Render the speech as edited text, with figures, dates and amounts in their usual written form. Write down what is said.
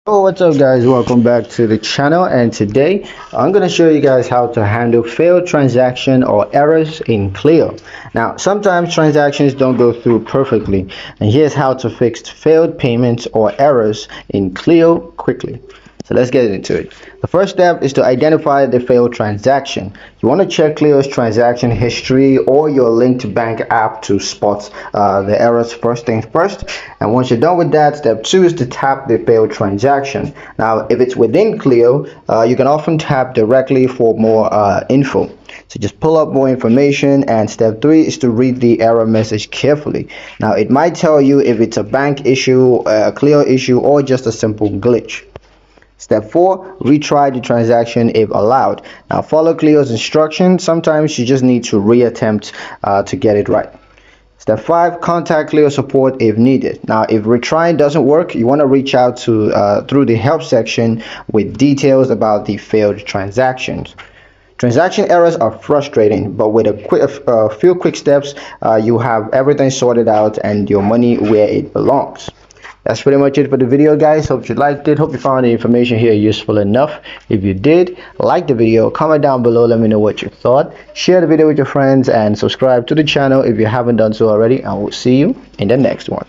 Oh, what's up guys, welcome back to the channel, and today I'm going to show you guys how to handle failed transaction or errors in Cleo. Now sometimes transactions don't go through perfectly, and here's how to fix failed payments or errors in Cleo quickly. So let's get into it. The first step is to identify the failed transaction. You want to check Cleo's transaction history or your linked bank app to spot the errors first things first. And once you're done with that, step two is to tap the failed transaction. Now, if it's within Cleo, you can often tap directly for more info. So just pull up more information, and step three is to read the error message carefully. Now, it might tell you if it's a bank issue, a Cleo issue, or just a simple glitch. Step 4, retry the transaction if allowed. Now follow Cleo's instructions. Sometimes you just need to reattempt to get it right. Step 5, contact Cleo support if needed. Now if retrying doesn't work, you want to reach out to through the help section with details about the failed transactions. Transaction errors are frustrating, but with a few quick steps, you have everything sorted out and your money where it belongs. That's pretty much it for the video, guys. Hope you liked it. Hope you found the information here useful enough. If you did, like the video, comment down below, let me know what you thought. Share the video with your friends and subscribe to the channel if you haven't done so already, and we'll see you in the next one.